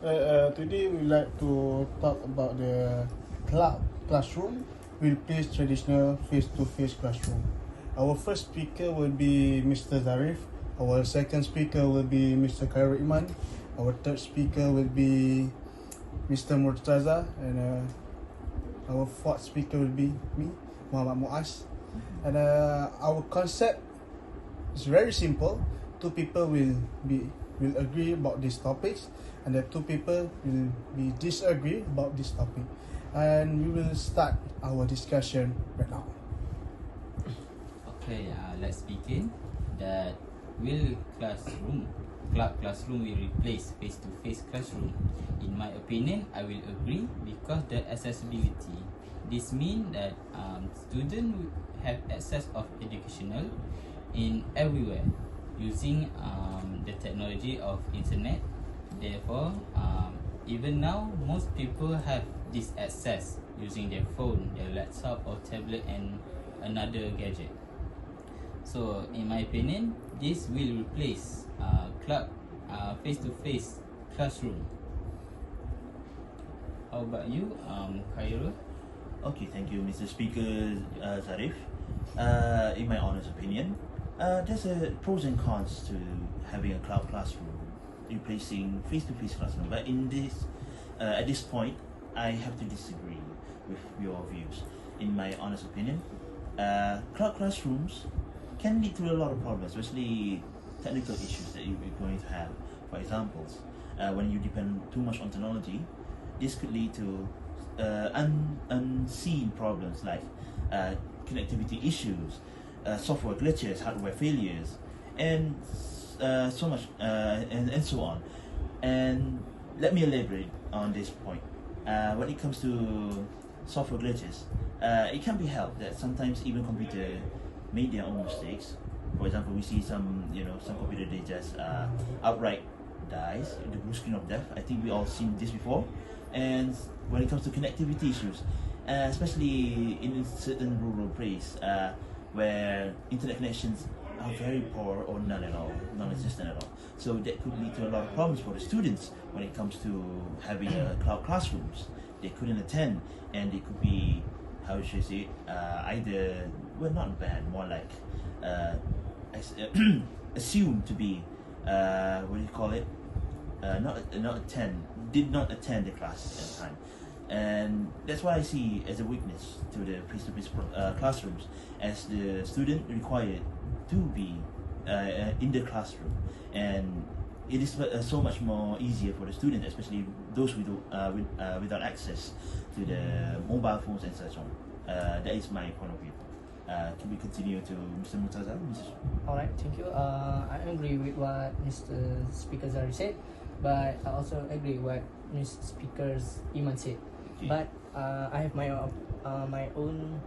Today we like to talk about the classroom will replace traditional face-to-face classroom. Our first speaker will be Mr. ZARIF. Our second speaker will be Mr. IMAN. Our third speaker will be Mr. MURTADZA, and our fourth speaker will be me, MOHD. And our concept is very simple. Two people will agree about these topics, and the two people will disagree about this topic. And we will start our discussion right now. Okay, let's begin. That will classroom will replace face-to-face classroom? In my opinion, I will agree, because the accessibility. This means that students have access of educational in everywhere using the technology of internet. Therefore, even now, most people have this access using their phone, their laptop or tablet and another gadget. So in my opinion, this will replace face-to-face classroom. How about you, KHAIRUL? Okay, thank you, Mr. Speaker ZARIF. In my honest opinion, there's a pros and cons to having a cloud classroom replacing face-to-face classroom. But in this, at this point, I have to disagree with your views. In my honest opinion, cloud classrooms can lead to a lot of problems, especially technical issues that you're going to have. For example, when you depend too much on technology, this could lead to unseen problems like connectivity issues, software glitches, hardware failures, and so much, and so on. And let me elaborate on this point. When it comes to software glitches, it can be helped that sometimes even computer made their own mistakes. For example, we see some computer, they just outright dies in the blue screen of death. I think we all seen this before. And when it comes to connectivity issues, especially in certain rural places where internet connections are very poor or none at all, non-existent at all. So that could lead to a lot of problems for the students when it comes to having cloud classrooms. They couldn't attend, and they could be, how should I say it, either, well, not bad, more like assumed to be, what do you call it, did not attend the class at the time. And that's what I see as a weakness to the face-to-face classrooms, as the student required to be in the classroom, and it is so much more easier for the student, especially those without access to the mobile phones and such on. That is my point of view. Can we continue to Mr. MURTADZA? Alright, thank you. I agree with what Mr. Speaker Zari said, but I also agree what Mr. Speaker Iman said. Okay. But I have my own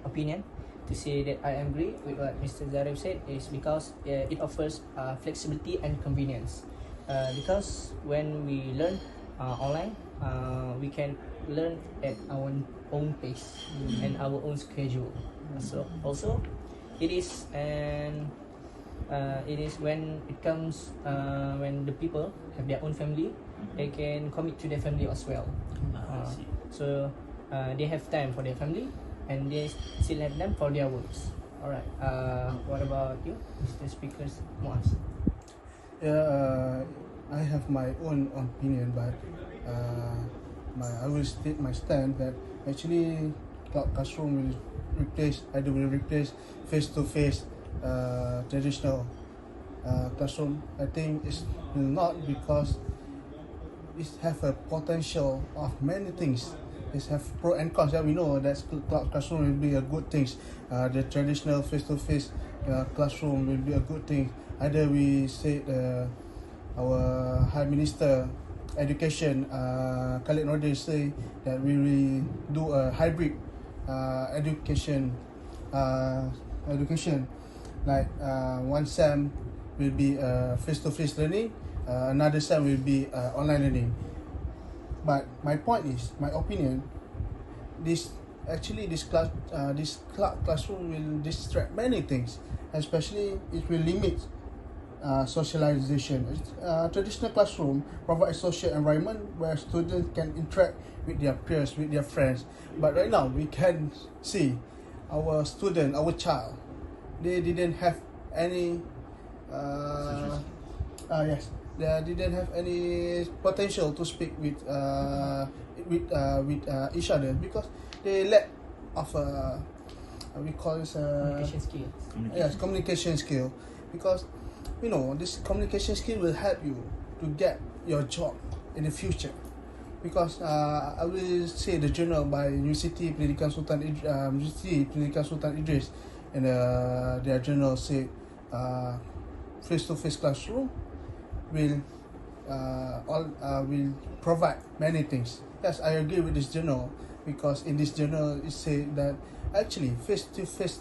opinion to say that I agree with what Mr. Zarif said, is because it offers flexibility and convenience. Because when we learn online, we can learn at our own pace and our own schedule. So also, it is when it comes when the people have their own family, they can commit to their family as well. So they have time for their family, and they still have them for their works. Alright. What about you, Mr. Speakers MOADZ? Yeah, I have my own opinion, but I will state my stand that actually cloud classroom will replace face-to-face traditional classroom. I think it's not, because it have a potential of many things. It have pro and cons. Yeah, we know that cloud classroom will be a good thing. The traditional face-to-face classroom will be a good thing. Either we say our High Minister Education, Khalid Nordin, say that we will do a hybrid education, like one SEM will be face-to-face learning, another SEM will be online learning. But my point is, my opinion, this cloud classroom will distract many things, especially it will limit socialization. Traditional classroom provide a social environment where students can interact with their peers, with their friends. But right now, we can see our student, our child, they didn't have any. Yes, they didn't have any potential to speak with each other because they lack of we call this Communication skills. yes, communication skill, because you know this communication skill will help you to get your job in the future. Because I will say the journal by University Pendidikan Sultan Idris, and their journal said face-to-face classroom will will provide many things. Yes, I agree with this journal, because in this journal it said that actually face-to-face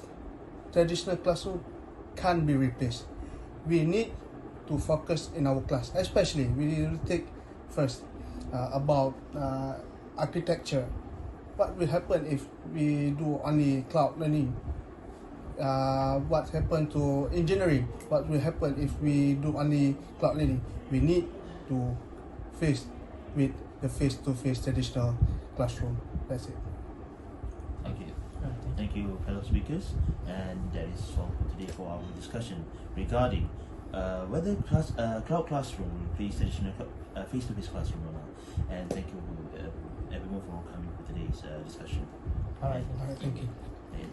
traditional classroom can't be replaced. We need to focus in our class, especially we need to take first about architecture. What will happen if we do only cloud learning? What happened to engineering? What will happen if we do only cloud learning? We need to face with the face-to-face traditional classroom. That's it. Okay. Thank you, fellow speakers. And that is all for today for our discussion regarding whether cloud classroom will replace traditional face-to-face classroom or not. And thank you everyone for coming for today's discussion. Alright. Thank you. And